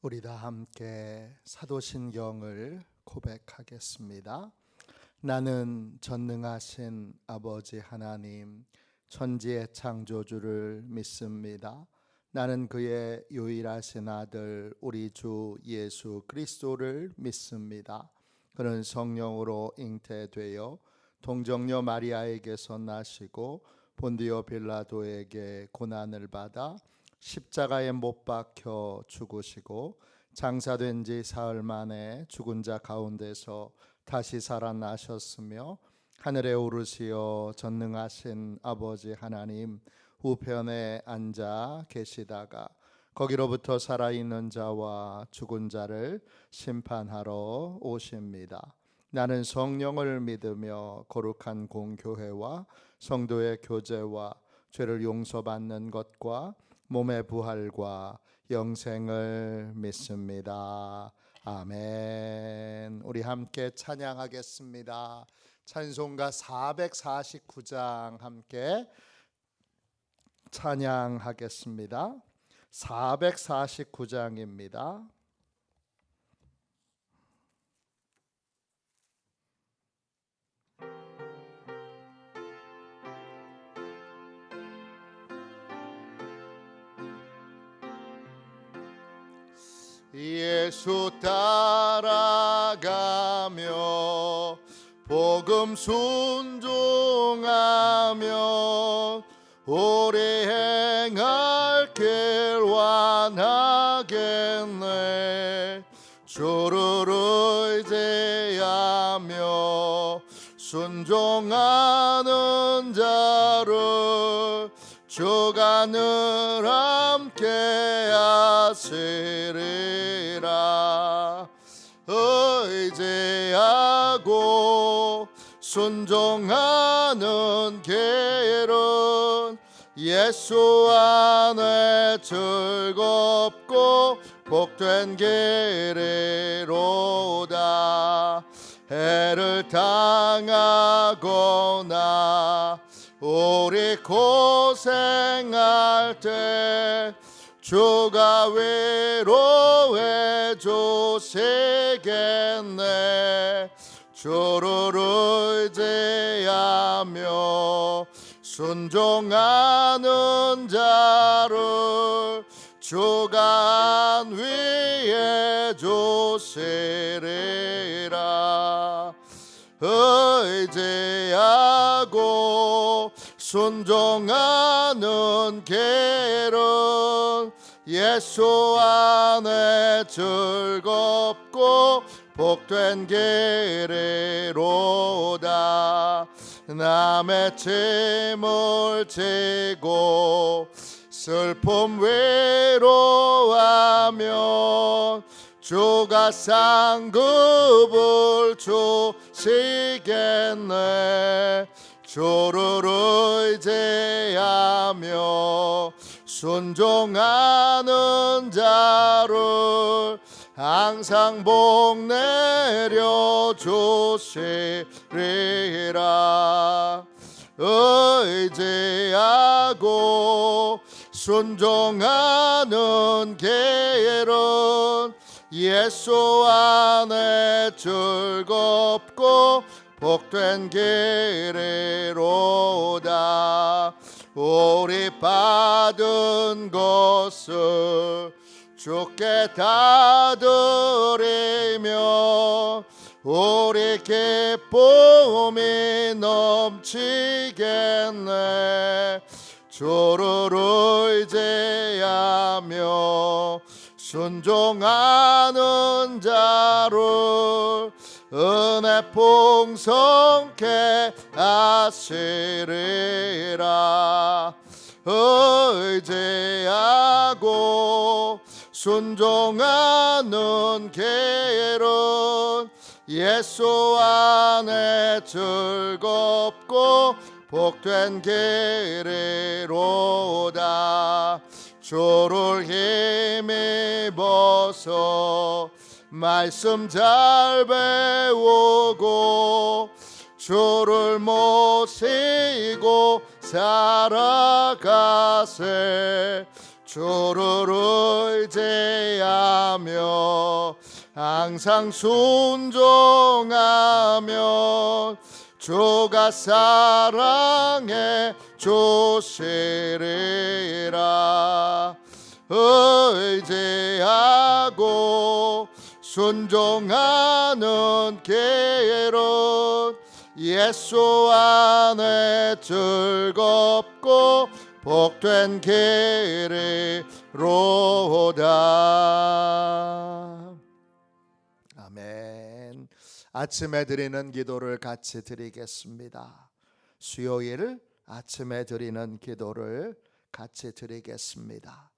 우리 다 함께 사도신경을 고백하겠습니다. 나는 전능하신 아버지 하나님, 천지의 창조주를 믿습니다. 나는 그의 유일하신 아들 우리 주 예수 그리스도를 믿습니다. 그는 성령으로 잉태되어 동정녀 마리아에게서 나시고 본디오 빌라도에게 고난을 받아 십자가에 못 박혀 죽으시고 장사된 지 사흘 만에 죽은 자 가운데서 다시 살아나셨으며 하늘에 오르시어 전능하신 아버지 하나님 우편에 앉아 계시다가 거기로부터 살아있는 자와 죽은 자를 심판하러 오십니다. 나는 성령을 믿으며 거룩한 공교회와 성도의 교제와 죄를 용서받는 것과 몸의 부활과 영생을 믿습니다. 아멘. 우리 함께 찬양하겠습니다. 찬송가 449장 함께 찬양하겠습니다. 449장입니다. 예수 따라가며 복음 순종하며 오래 행할 길 완하겠네. 주를 의지하며 순종하는 자를 주가 늘 함께 하시리라. 의지하고 순종하는 길은 예수 안에 즐겁고 복된 길이로다. 해를 당하거나 우리 고생할 때 주가 위로해 주시겠네. 주를 의지하며 순종하는 자를 주가 안위해 주시리라. 의지하고 순종하는 길은 예수 안에 즐겁고 복된 길이로다. 남의 짐을 지고 슬픔 위로하면 주가 상급을 주시겠네. 주를 의지하며 순종하는 자를 항상 복 내려 주시리라. 의지하고 순종하는 길은 예수 안에 즐겁고 복된 길이로다. 우리 받은 것을 주께 다 드리며 우리 기쁨이 넘치겠네. 주를 의지하며 순종하는 자를 은혜 풍성케 하시리라. 의지하고 순종하는 길은 예수 안에 즐겁고 복된 길이로다. 주를 힘입어서 말씀 잘 배우고 주를 모시고 살아가세. 주를 의지하며 항상 순종하며 주가 사랑해 주시리라. 의지하고 순종하는 길은 예수 안에 즐겁고 복된 길이로다. 아멘. 아침에 드리는 기도를 같이 드리겠습니다. 수요일 아침에 드리는 기도를 같이 드리겠습니다.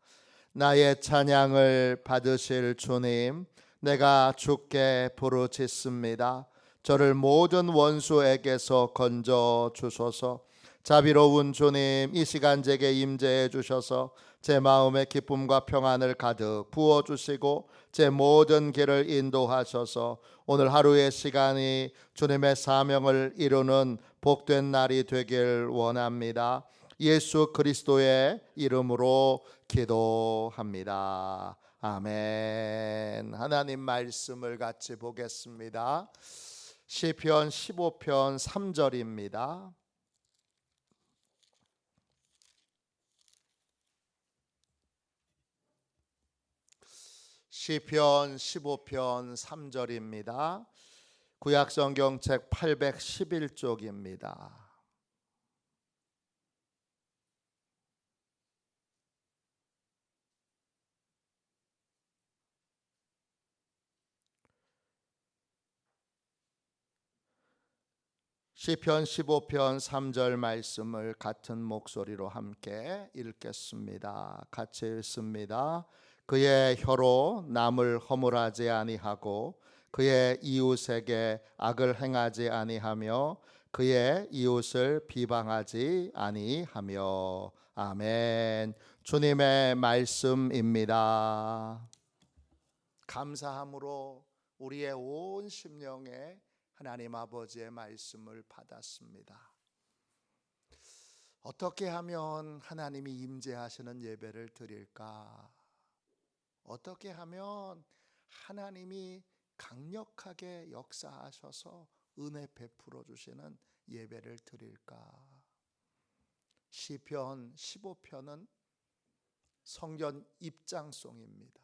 나의 찬양을 받으실 주님, 내가 주께 부르짖습니다. 저를 모든 원수에게서 건져 주소서. 자비로운 주님, 이 시간 제게 임재해 주셔서 제 마음에 기쁨과 평안을 가득 부어 주시고 제 모든 길을 인도하셔서 오늘 하루의 시간이 주님의 사명을 이루는 복된 날이 되길 원합니다. 예수 그리스도의 이름으로 기도합니다. 아멘. 하나님 말씀을 같이 보겠습니다. 시편 15편 3절입니다. 시편 15편 3절입니다. 구약성경책 811쪽입니다. 시편 15편 3절 말씀을 같은 목소리로 함께 읽겠습니다. 같이 읽습니다. 그의 혀로 남을 허물하지 아니하고 그의 이웃에게 악을 행하지 아니하며 그의 이웃을 비방하지 아니하며. 아멘. 주님의 말씀입니다. 감사함으로 우리의 온 심령에 하나님 아버지의 말씀을 받았습니다. 어떻게 하면 하나님이 임재하시는 예배를 드릴까? 어떻게 하면 하나님이 강력하게 역사하셔서 은혜 베풀어 주시는 예배를 드릴까? 시편 15편은 성전 입장송입니다.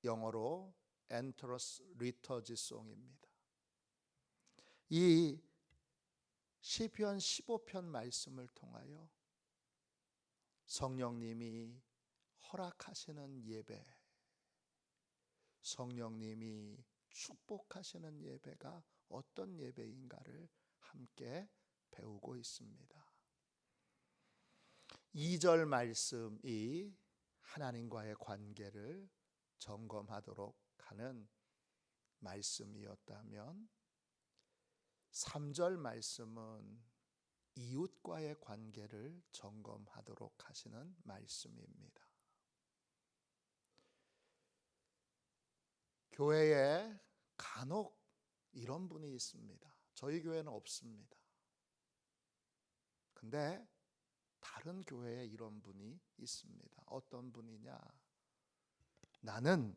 영어로 엔트러스 리터지 송입니다. 이 시편 15편 말씀을 통하여 성령님이 허락하시는 예배, 성령님이 축복하시는 예배가 어떤 예배인가를 함께 배우고 있습니다. 2절 말씀이 하나님과의 관계를 점검하도록 하는 말씀이었다면 3절 말씀은 이웃과의 관계를 점검하도록 하시는 말씀입니다. 교회에 간혹 이런 분이 있습니다. 저희 교회는 없습니다. 근데 다른 교회에 이런 분이 있습니다. 어떤 분이냐? 나는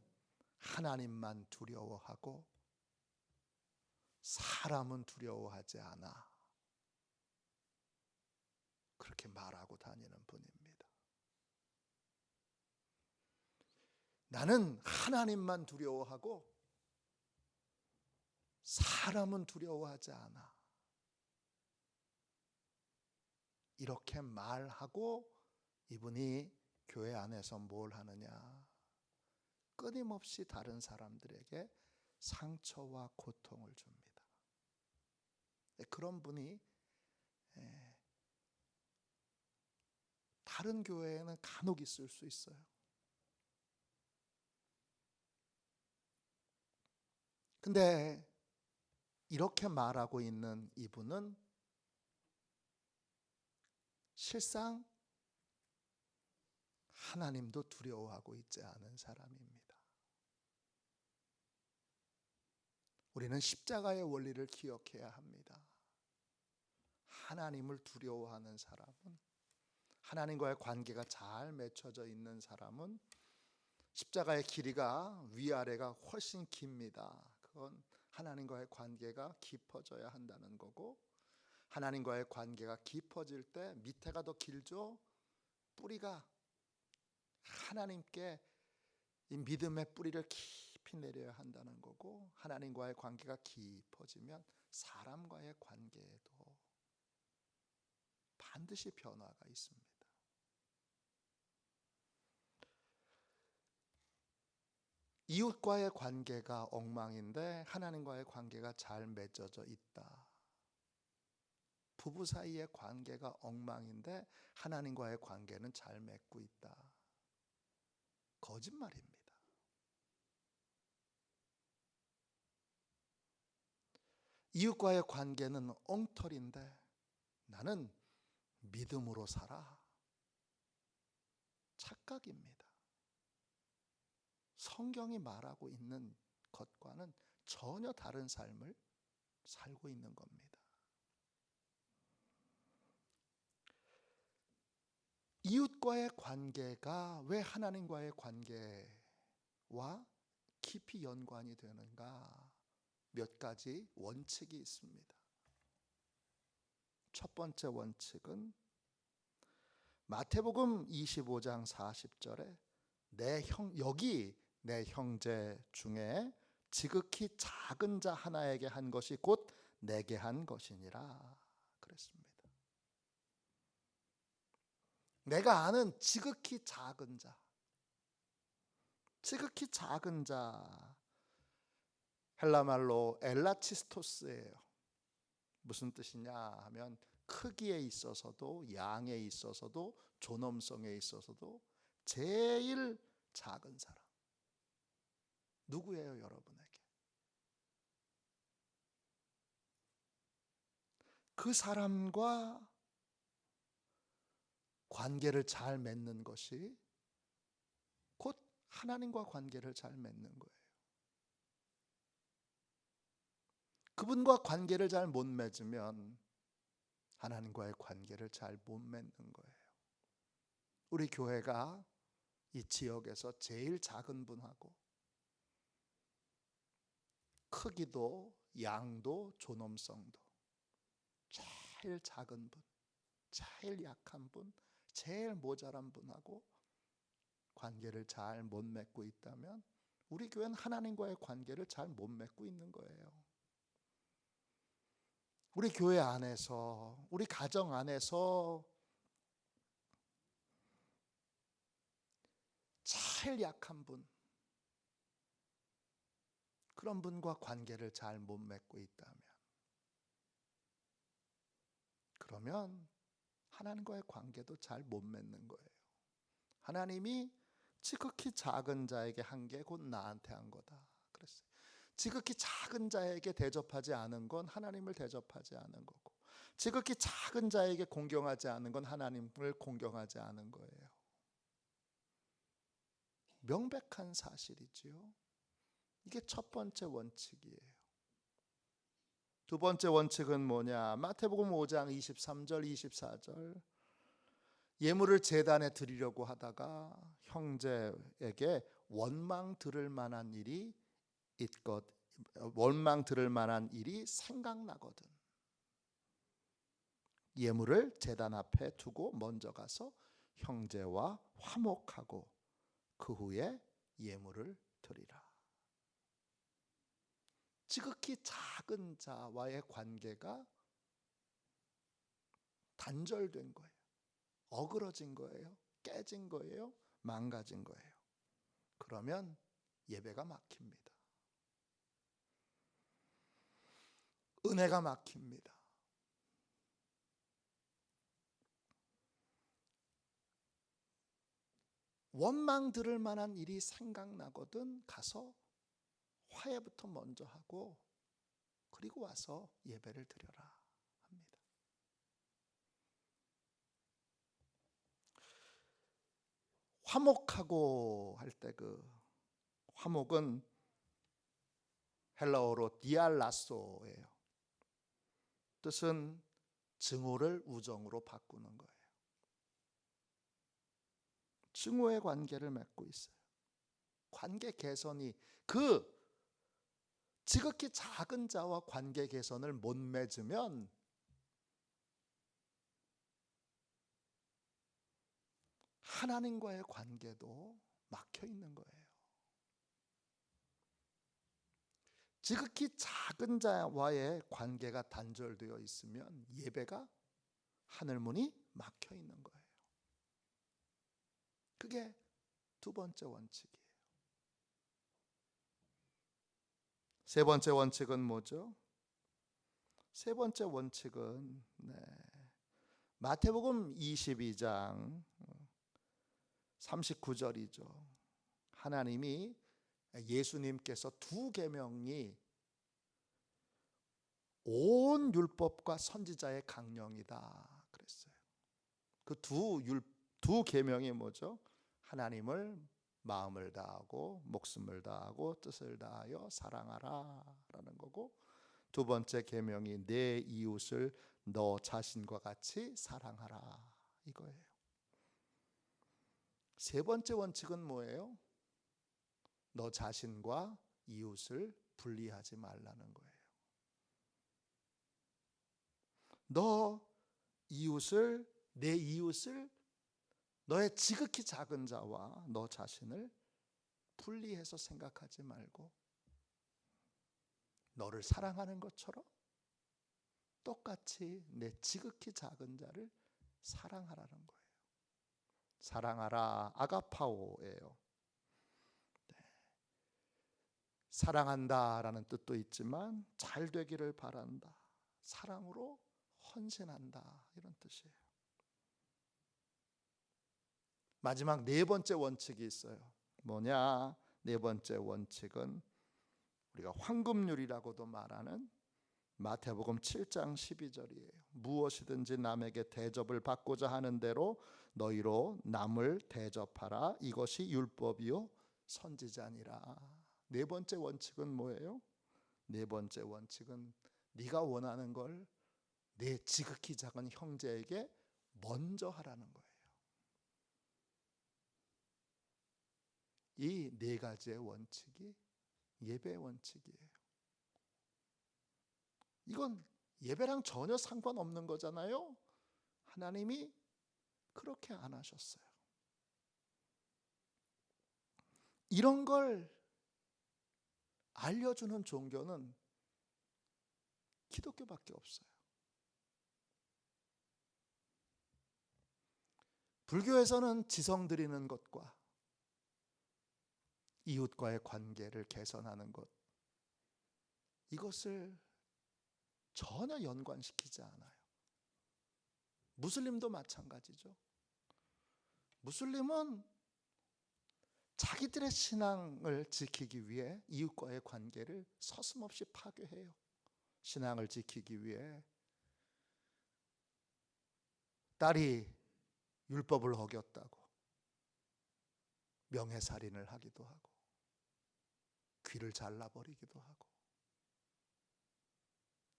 하나님만 두려워하고 사람은 두려워하지 않아. 그렇게 말하고 다니는 분입니다. 나는 하나님만 두려워하고 사람은 두려워하지 않아. 이렇게 말하고 이분이 교회 안에서 뭘 하느냐? 끊임없이 다른 사람들에게 상처와 고통을 줍니다. 그런 분이 다른 교회에는 간혹 있을 수 있어요. 근데 이렇게 말하고 있는 이분은 실상 하나님도 두려워하고 있지 않은 사람입니다. 우리는 십자가의 원리를 기억해야 합니다. 하나님을 두려워하는 사람은 하나님과의 관계가 잘 맺혀져 있는 사람은 십자가의 길이가 위아래가 훨씬 깁니다. 그건 하나님과의 관계가 깊어져야 한다는 거고, 하나님과의 관계가 깊어질 때 밑에가 더 길죠. 뿌리가 하나님께 이 믿음의 뿌리를 깊이 내려야 한다는 거고, 하나님과의 관계가 깊어지면 사람과의 관계에도 반드시 변화가 있습니다. 이웃과의 관계가 엉망인데 하나님과의 관계가 잘 맺어져 있다. 부부 사이의 관계가 엉망인데 하나님과의 관계는 잘 맺고 있다. 거짓말입니다. 이웃과의 관계는 엉터리인데 나는 믿음으로 살아. 착각입니다. 성경이 말하고 있는 것과는 전혀 다른 삶을 살고 있는 겁니다. 이웃과의 관계가 왜 하나님과의 관계와 깊이 연관이 되는가? 몇 가지 원칙이 있습니다. 첫 번째 원칙은 마태복음 25장 40절에 여기 내 형제 중에 지극히 작은 자 하나에게 한 것이 곧 내게 한 것이니라 그랬습니다. 내가 아는 지극히 작은 자, 지극히 작은 자, 헬라말로 엘라치스토스예요. 무슨 뜻이냐 하면 크기에 있어서도 양에 있어서도 존엄성에 있어서도 제일 작은 사람. 누구예요, 여러분에게? 그 사람과 관계를 잘 맺는 것이 곧 하나님과 관계를 잘 맺는 거예요. 그분과 관계를 잘 못 맺으면 하나님과의 관계를 잘 못 맺는 거예요. 우리 교회가 이 지역에서 제일 작은 분하고 크기도 양도 존엄성도 제일 작은 분, 제일 약한 분, 제일 모자란 분하고 관계를 잘 못 맺고 있다면 우리 교회는 하나님과의 관계를 잘 못 맺고 있는 거예요. 우리 교회 안에서, 우리 가정 안에서 제일 약한 분, 그런 분과 관계를 잘 못 맺고 있다면 그러면 하나님과의 관계도 잘 못 맺는 거예요. 하나님이 지극히 작은 자에게 한 게 곧 나한테 한 거다 그랬어요. 지극히 작은 자에게 대접하지 않은 건 하나님을 대접하지 않은 거고, 지극히 작은 자에게 공경하지 않은 건 하나님을 공경하지 않은 거예요. 명백한 사실이지요. 이게 첫 번째 원칙이에요. 두 번째 원칙은 뭐냐? 마태복음 5장 23절 24절 예물을 제단에 드리려고 하다가 형제에게 원망 들을 만한 일이 생각나거든 예물을 제단 앞에 두고 먼저 가서 형제와 화목하고 그 후에 예물을 드리라. 지극히 작은 자와의 관계가 단절된 거예요. 어그러진 거예요. 깨진 거예요. 망가진 거예요. 그러면 예배가 막힙니다. 은혜가 막힙니다. 원망 들을 만한 일이 생각나거든 가서 화해부터 먼저 하고 그리고 와서 예배를 드려라 합니다. 화목하고 할 때 그 화목은 헬라어로 디알라소예요. 뜻은 증오를 우정으로 바꾸는 거예요. 증오의 관계를 맺고 있어요. 관계 개선이 그 지극히 작은 자와 관계 개선을 못 맺으면 하나님과의 관계도 막혀 있는 거예요. 지극히 작은 자와의 관계가 단절되어 있으면 예배가 하늘문이 막혀 있는 거예요. 그게 두 번째 원칙이에요. 세 번째 원칙은 뭐죠? 세 번째 원칙은 마태복음 22장 39절이죠. 하나님이 예수님께서 두 계명이 온 율법과 선지자의 강령이다 그랬어요. 그 두 계명이 뭐죠? 하나님을 마음을 다하고 목숨을 다하고 뜻을 다하여 사랑하라 라는 거고, 두 번째 계명이 내 이웃을 너 자신과 같이 사랑하라 이거예요. 세 번째 원칙은 뭐예요? 너 자신과 이웃을 분리하지 말라는 거예요. 내 이웃을 너의 지극히 작은 자와 너 자신을 분리해서 생각하지 말고 너를 사랑하는 것처럼 똑같이 내 지극히 작은 자를 사랑하라는 거예요. 사랑하라 아가파오예요. 사랑한다라는 뜻도 있지만 잘 되기를 바란다, 사랑으로 헌신한다 이런 뜻이에요. 마지막 네 번째 원칙이 있어요. 뭐냐? 네 번째 원칙은 우리가 황금률이라고도 말하는 마태복음 7장 12절이에요. 무엇이든지 남에게 대접을 받고자 하는 대로 너희로 남을 대접하라. 이것이 율법이요 선지자니라. 네 번째 원칙은 뭐예요? 네 번째 원칙은 네가 원하는 걸 내 지극히 작은 형제에게 먼저 하라는 거예요. 이 네 가지의 원칙이 예배의 원칙이에요. 이건 예배랑 전혀 상관없는 거잖아요. 하나님이 그렇게 안 하셨어요. 이런 걸 알려주는 종교는 기독교밖에 없어요. 불교에서는 지성 드리는 것과 이웃과의 관계를 개선하는 것, 이것을 전혀 연관시키지 않아요. 무슬림도 마찬가지죠. 무슬림은 자기들의 신앙을 지키기 위해 이웃과의 관계를 서슴없이 파괴해요. 신앙을 지키기 위해 딸이 율법을 어겼다고 명예살인을 하기도 하고 귀를 잘라버리기도 하고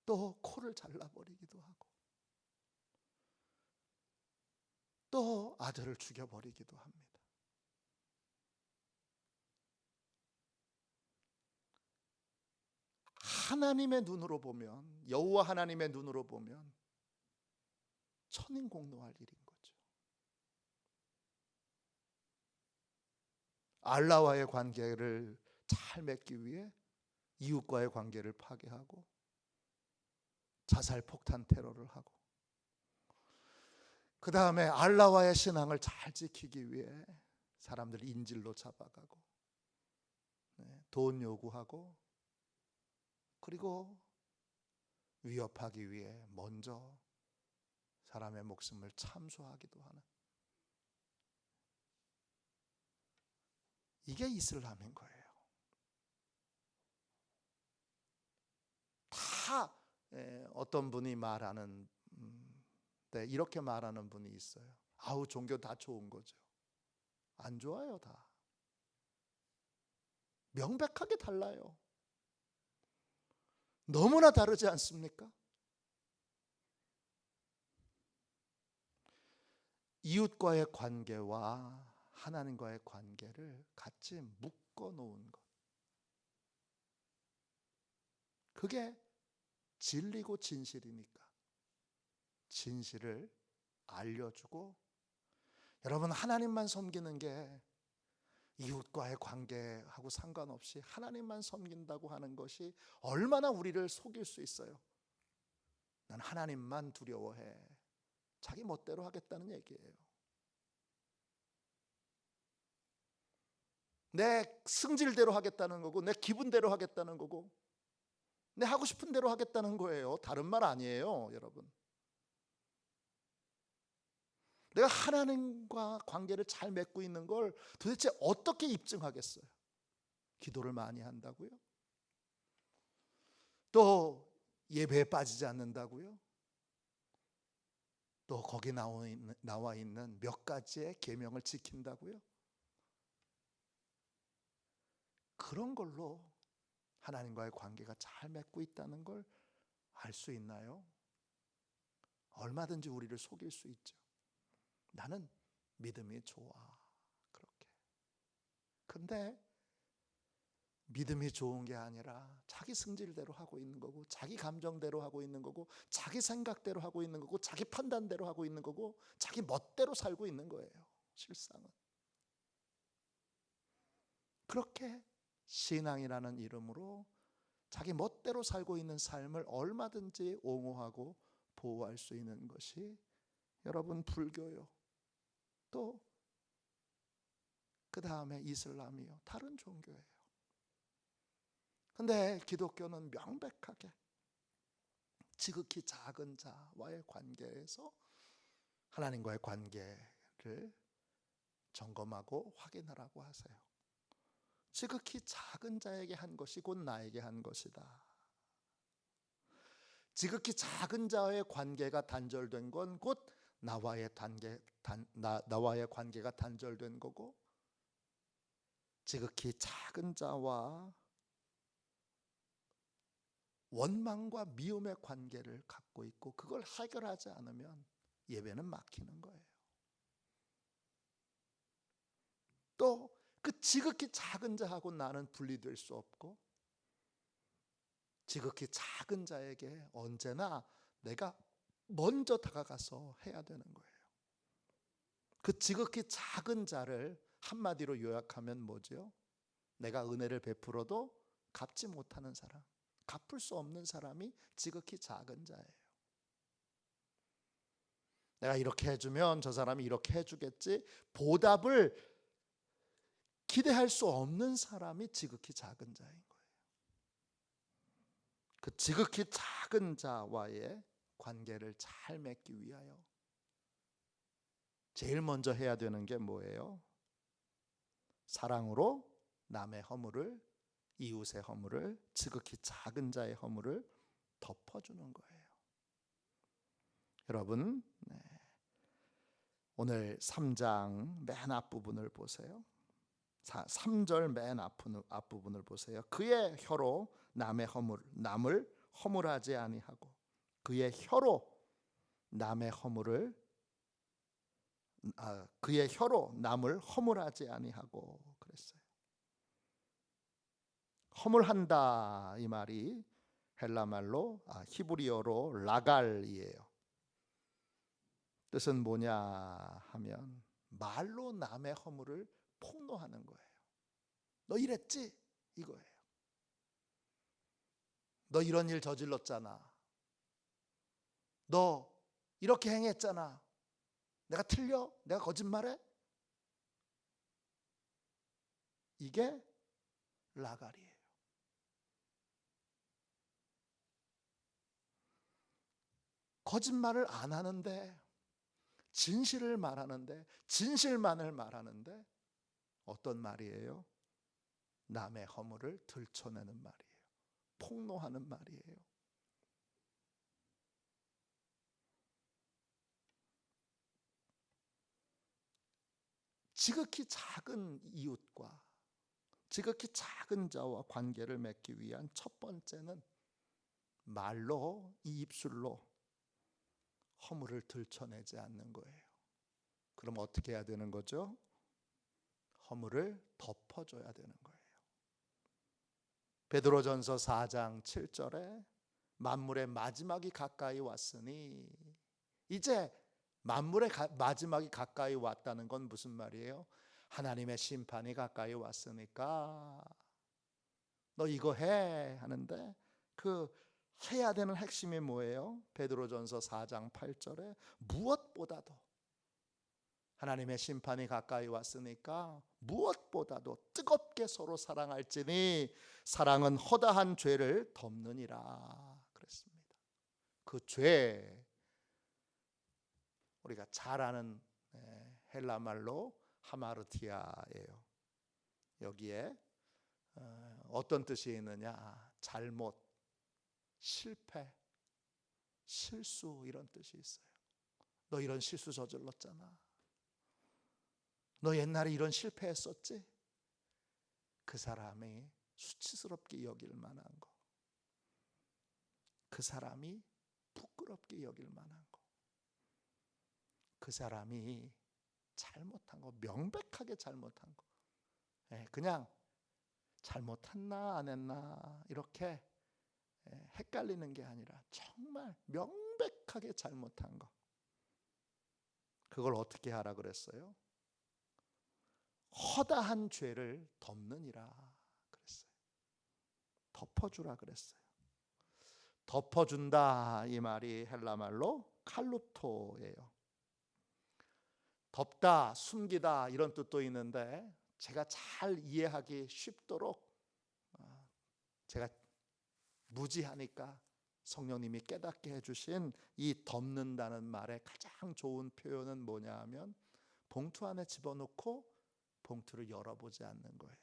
또 코를 잘라버리기도 하고 또 아들을 죽여버리기도 합니다. 하나님의 눈으로 보면, 여호와 하나님의 눈으로 보면 천인공노할 일인 거죠. 알라와의 관계를 잘 맺기 위해 이웃과의 관계를 파괴하고 자살 폭탄 테러를 하고, 그 다음에 알라와의 신앙을 잘 지키기 위해 사람들 인질로 잡아가고 돈 요구하고, 그리고 위협하기 위해 먼저 사람의 목숨을 참수하기도 하는, 이게 이슬람인 거예요. 다 어떤 분이 말하는 이렇게 말하는 분이 있어요. 아우, 종교 다 좋은 거죠. 안 좋아요. 다 명백하게 달라요. 너무나 다르지 않습니까? 이웃과의 관계와 하나님과의 관계를 같이 묶어 놓은 것. 그게 진리고 진실이니까 진실을 알려주고, 여러분 하나님만 섬기는 게 이웃과의 관계하고 상관없이 하나님만 섬긴다고 하는 것이 얼마나 우리를 속일 수 있어요. 난 하나님만 두려워해. 자기 멋대로 하겠다는 얘기예요. 내 승질대로 하겠다는 거고, 내 기분대로 하겠다는 거고, 내 하고 싶은 대로 하겠다는 거예요. 다른 말 아니에요, 여러분. 내가 하나님과 관계를 잘 맺고 있는 걸 도대체 어떻게 입증하겠어요? 기도를 많이 한다고요? 또 예배에 빠지지 않는다고요? 또 거기 나와 있는 몇 가지의 계명을 지킨다고요? 그런 걸로 하나님과의 관계가 잘 맺고 있다는 걸 알 수 있나요? 얼마든지 우리를 속일 수 있죠. 나는 믿음이 좋아, 그렇게. 근데 믿음이 좋은 게 아니라 자기 승질대로 하고 있는 거고, 자기 감정대로 하고 있는 거고, 자기 생각대로 하고 있는 거고, 자기 판단대로 하고 있는 거고, 자기 멋대로 살고 있는 거예요, 실상은. 그렇게 신앙이라는 이름으로 자기 멋대로 살고 있는 삶을 얼마든지 옹호하고 보호할 수 있는 것이 여러분 불교요. 또 그 다음에 이슬람이요. 다른 종교예요. 근데 기독교는 명백하게 지극히 작은 자와의 관계에서 하나님과의 관계를 점검하고 확인하라고 하세요. 지극히 작은 자에게 한 것이 곧 나에게 한 것이다. 지극히 작은 자와의 관계가 단절된 건 곧 나와의 관계가 단절된 거고, 지극히 작은 자와 원망과 미움의 관계를 갖고 있고, 그걸 해결하지 않으면 예배는 막히는 거예요. 또 그 지극히 작은 자하고 나는 분리될 수 없고, 지극히 작은 자에게 언제나 내가 먼저 다가가서 해야 되는 거예요. 그 지극히 작은 자를 한마디로 요약하면 뭐죠? 내가 은혜를 베풀어도 갚지 못하는 사람, 갚을 수 없는 사람이 지극히 작은 자예요. 내가 이렇게 해주면 저 사람이 이렇게 해주겠지, 보답을 기대할 수 없는 사람이 지극히 작은 자인 거예요. 그 지극히 작은 자와의 관계를 잘 맺기 위하여 제일 먼저 해야 되는 게 뭐예요? 사랑으로 남의 허물을, 이웃의 허물을, 지극히 작은 자의 허물을 덮어주는 거예요. 여러분, 오늘 3장 맨 앞부분을 보세요. 3절 맨 앞부분을 보세요. 그의 혀로 남을 허물하지 아니하고, 그의 혀로 남을 허물하지 아니하고 그랬어요. 허물한다 이 말이 헬라 말로 히브리어로 라갈이에요. 뜻은 뭐냐 하면 말로 남의 허물을 폭로하는 거예요. 너 이랬지? 이거예요. 너 이런 일 저질렀잖아. 너 이렇게 행했잖아. 내가 틀려? 내가 거짓말해? 이게 라갈이에요. 거짓말을 안 하는데, 진실을 말하는데, 진실만을 말하는데 어떤 말이에요? 남의 허물을 들춰내는 말이에요. 폭로하는 말이에요. 지극히 작은 이웃과 지극히 작은 자와 관계를 맺기 위한 첫 번째는 말로, 이 입술로 허물을 들춰내지 않는 거예요. 그럼 어떻게 해야 되는 거죠? 허물을 덮어줘야 되는 거예요. 베드로전서 4장 7절에 만물의 마지막이 가까이 왔으니, 이제 만물의 마지막이 가까이 왔다는 건 무슨 말이에요? 하나님의 심판이 가까이 왔으니까 너 이거 해 하는데, 그 해야 되는 핵심이 뭐예요? 베드로전서 4장 8절에 무엇보다도 하나님의 심판이 가까이 왔으니까 무엇보다도 뜨겁게 서로 사랑할지니 사랑은 허다한 죄를 덮느니라 그랬습니다. 그 죄, 우리가 잘 아는 헬라 말로 하마르티아예요. 여기에 어떤 뜻이 있느냐? 잘못, 실패, 실수, 이런 뜻이 있어요. 너 이런 실수 저질렀잖아. 너 옛날에 이런 실패했었지? 그 사람이 수치스럽게 여길 만한 거, 그 사람이 부끄럽게 여길 만한 거, 그 사람이 잘못한 거, 명백하게 잘못한 거, 그냥 잘못했나 안 했나 이렇게 헷갈리는 게 아니라 정말 명백하게 잘못한 거, 그걸 어떻게 하라 그랬어요? 허다한 죄를 덮느니라 그랬어요. 덮어주라 그랬어요. 덮어준다, 이 말이 헬라 말로 칼루토예요. 덮다, 숨기다, 이런 뜻도 있는데, 제가 잘 이해하기 쉽도록 제가 무지하니까 성령님이 깨닫게 해주신 이 덮는다는 말의 가장 좋은 표현은 뭐냐 하면, 봉투 안에 집어넣고 봉투를 열어보지 않는 거예요.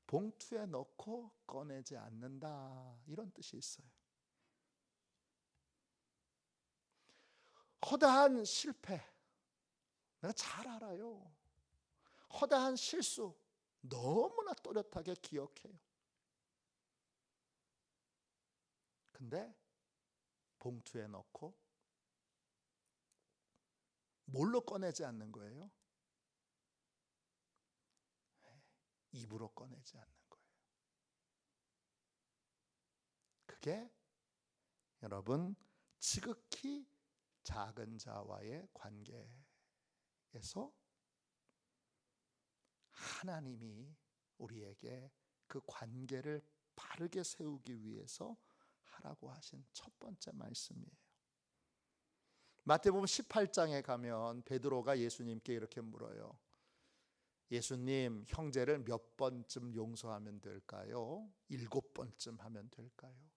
봉투에 넣고 꺼내지 않는다, 이런 뜻이 있어요. 허다한 실패, 내가 잘 알아요. 허다한 실수 너무나 또렷하게 기억해요. 근데 봉투에 넣고 뭘로 꺼내지 않는 거예요? 입으로 꺼내지 않는 거예요. 그게 여러분, 지극히 작은 자와의 관계에서 하나님이 우리에게 그 관계를 바르게 세우기 위해서 하라고 하신 첫 번째 말씀이에요. 마태복음 18장에 가면 베드로가 예수님께 이렇게 물어요. 예수님, 형제를 몇 번쯤 용서하면 될까요? 7번쯤 하면 될까요?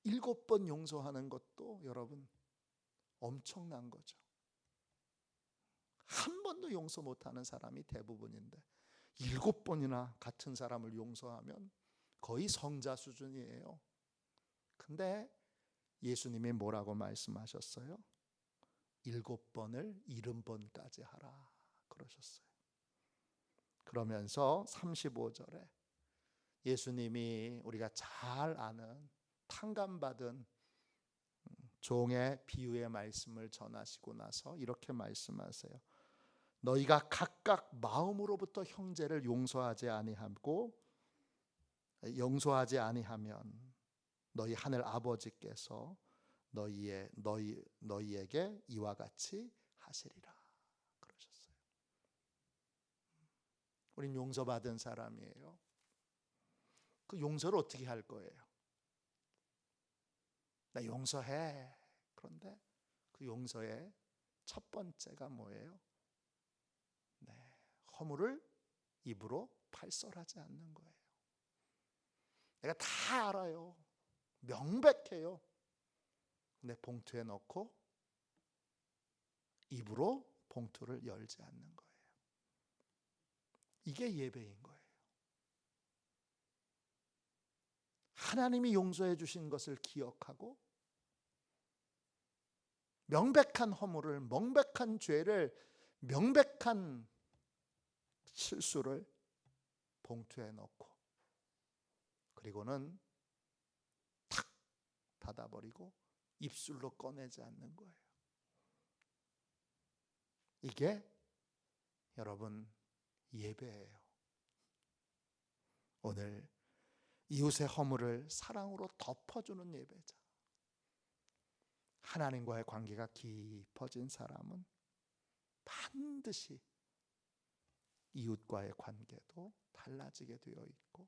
7번 용서하는 것도 여러분 엄청난 거죠. 한 번도 용서 못하는 사람이 대부분인데 7번이나 같은 사람을 용서하면 거의 성자 수준이에요. 근데 예수님이 뭐라고 말씀하셨어요? 7번을 70번까지 하라 그러셨어요. 그러면서 35절에 예수님이 우리가 잘 아는 탕감받은 종의 비유의 말씀을 전하시고 나서 이렇게 말씀하세요. 너희가 각각 마음으로부터 형제를 용서하지 아니하면 너희 하늘 아버지께서 너희에게 이와 같이 하시리라 그러셨어요. 우린 용서받은 사람이에요. 그 용서를 어떻게 할 거예요? 나 용서해. 그런데 그 용서의 첫 번째가 뭐예요? 허물을 입으로 발설하지 않는 거예요. 내가 다 알아요. 명백해요. 근데 봉투에 넣고 입으로 봉투를 열지 않는 거예요. 이게 예배인 거예요. 하나님이 용서해 주신 것을 기억하고 명백한 허물을, 명백한 죄를, 명백한 실수를 봉투에 넣고 그리고는 탁 닫아버리고 입술로 꺼내지 않는 거예요. 이게 여러분, 예배예요. 오늘 이웃의 허물을 사랑으로 덮어주는 예배자. 하나님과의 관계가 깊어진 사람은 반드시 이웃과의 관계도 달라지게 되어 있고,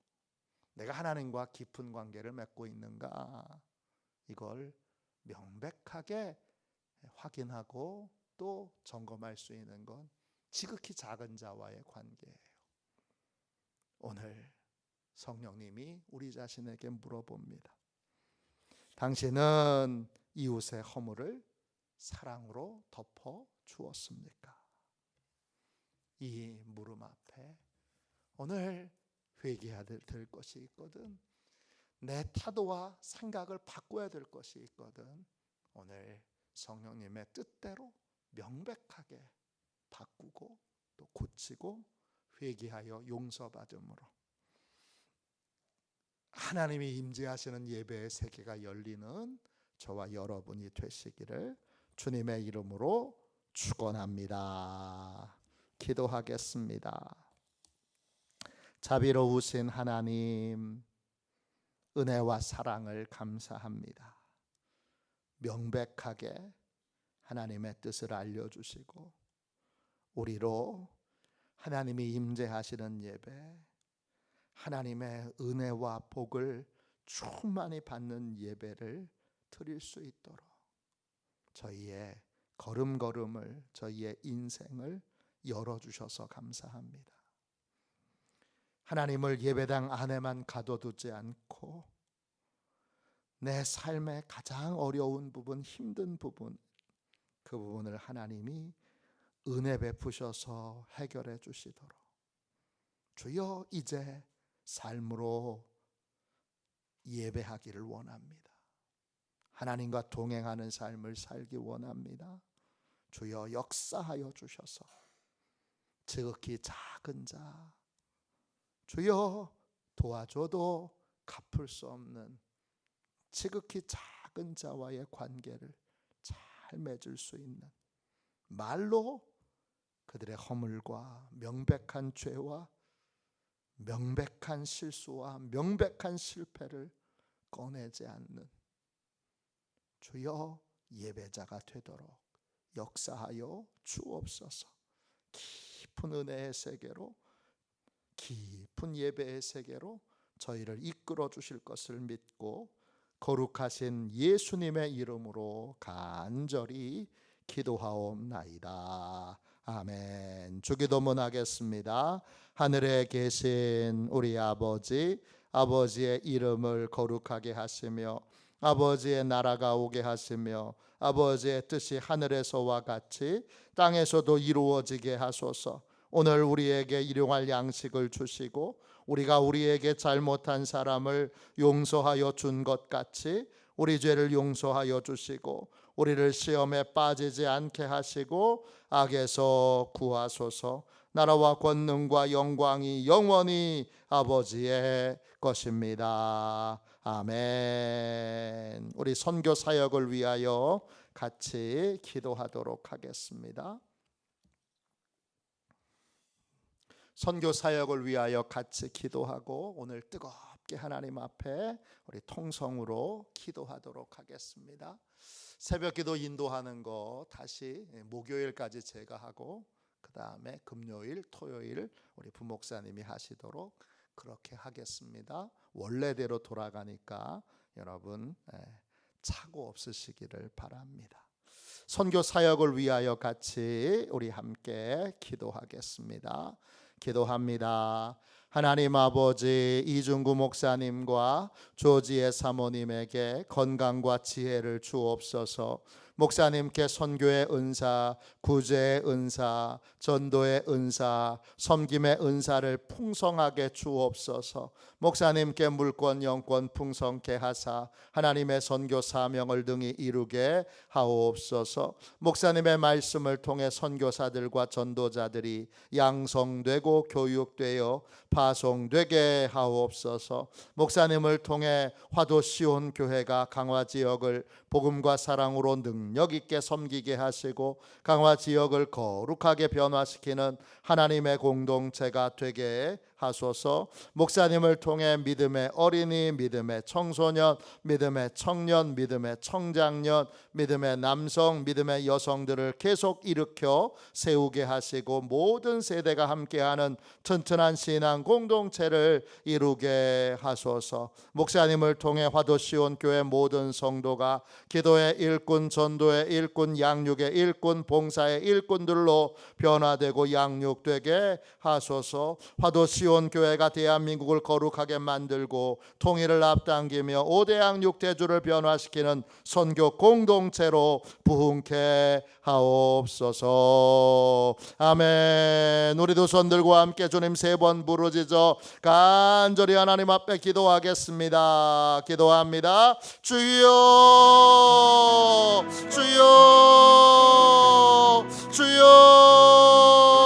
내가 하나님과 깊은 관계를 맺고 있는가, 이걸 명백하게 확인하고 또 점검할 수 있는 건 지극히 작은 자와의 관계예요. 오늘 성령님이 우리 자신에게 물어봅니다. 당신은 이웃의 허물을 사랑으로 덮어 주었습니까? 이 물음 앞에 오늘 회개해야 될 것이 있거든. 내 태도와 생각을 바꿔야 될 것이 있거든. 오늘 성령님의 뜻대로 명백하게 바꾸고 또 고치고 회개하여 용서받음으로 하나님이 임재하시는 예배의 세계가 열리는 저와 여러분이 되시기를 주님의 이름으로 축원합니다. 기도하겠습니다. 자비로우신 하나님, 은혜와 사랑을 감사합니다. 명백하게 하나님의 뜻을 알려주시고 우리로 하나님이 임재하시는 예배, 하나님의 은혜와 복을 충만히 받는 예배를 드릴 수 있도록 저희의 걸음걸음을, 저희의 인생을 열어주셔서 감사합니다. 하나님을 예배당 안에만 가둬두지 않고 내 삶의 가장 어려운 부분, 힘든 부분, 그 부분을 하나님이 은혜 베푸셔서 해결해 주시도록 주여 이제 삶으로 예배하기를 원합니다. 하나님과 동행하는 삶을 살기 원합니다. 주여 역사하여 주셔서 지극히 작은 자, 주여 도와줘도 갚을 수 없는 지극히 작은 자와의 관계를 잘 맺을 수 있는, 말로 그들의 허물과 명백한 죄와 명백한 실수와 명백한 실패를 꺼내지 않는 주여 예배자가 되도록 역사하여 주옵소서. 깊은 은혜의 세계로, 깊은 예배의 세계로 저희를 이끌어 주실 것을 믿고 거룩하신 예수님의 이름으로 간절히 기도하옵나이다. 아멘. 주기도문 하겠습니다. 하늘에 계신 우리 아버지, 아버지의 이름을 거룩하게 하시며 아버지의 나라가 오게 하시며 아버지의 뜻이 하늘에서와 같이 땅에서도 이루어지게 하소서. 오늘 우리에게 일용할 양식을 주시고 우리가 우리에게 잘못한 사람을 용서하여 준 것 같이 우리 죄를 용서하여 주시고 우리를 시험에 빠지지 않게 하시고 악에서 구하소서. 나라와 권능과 영광이 영원히 아버지의 것입니다. 아멘. 우리 선교 사역을 위하여 같이 기도하도록 하겠습니다. 선교 사역을 위하여 같이 기도하고 오늘 뜨겁게 하나님 앞에 우리 통성으로 기도하도록 하겠습니다. 새벽 기도 인도하는 거 다시 목요일까지 제가 하고 그 다음에 금요일, 토요일 우리 부목사님이 하시도록 그렇게 하겠습니다. 원래대로 돌아가니까 여러분 착오 없으시기를 바랍니다. 선교 사역을 위하여 같이 우리 함께 기도하겠습니다. 기도합니다. 하나님 아버지, 이중구 목사님과 조지의 사모님에게 건강과 지혜를 주옵소서. 목사님께 선교의 은사, 구제의 은사, 전도의 은사, 섬김의 은사를 풍성하게 주옵소서. 목사님께 물권 영권 풍성케 하사 하나님의 선교 사명을 등이 이루게 하옵소서. 목사님의 말씀을 통해 선교사들과 전도자들이 양성되고 교육되어 파송되게 하옵소서. 목사님을 통해 화도 시온 교회가 강화 지역을 복음과 사랑으로 능력 능력 있게 섬기게 하시고 강화 지역을 거룩하게 변화시키는 하나님의 공동체가 되게 하소서. 목사님을 통해 믿음의 어린이, 믿음의 청소년, 믿음의 청년, 믿음의 청장년, 믿음의 남성, 믿음의 여성들을 계속 일으켜 세우게 하시고 모든 세대가 함께하는 튼튼한 신앙 공동체를 이루게 하소서. 목사님을 통해 화도시온 교회 모든 성도가 기도의 일꾼, 전도의 일꾼, 양육의 일꾼, 봉사의 일꾼들로 변화되고 양육되게 하소서. 화도시온 교회가 대한민국을 거룩하게 만들고 통일을 앞당기며 5대 양육 대주를 변화시키는 선교 공동체로 부흥케 하옵소서. 아멘. 우리 두 손 들고 함께 주님 3번 부르짖어 간절히 하나님 앞에 기도하겠습니다. 기도합니다. 주여, 주여, 주여.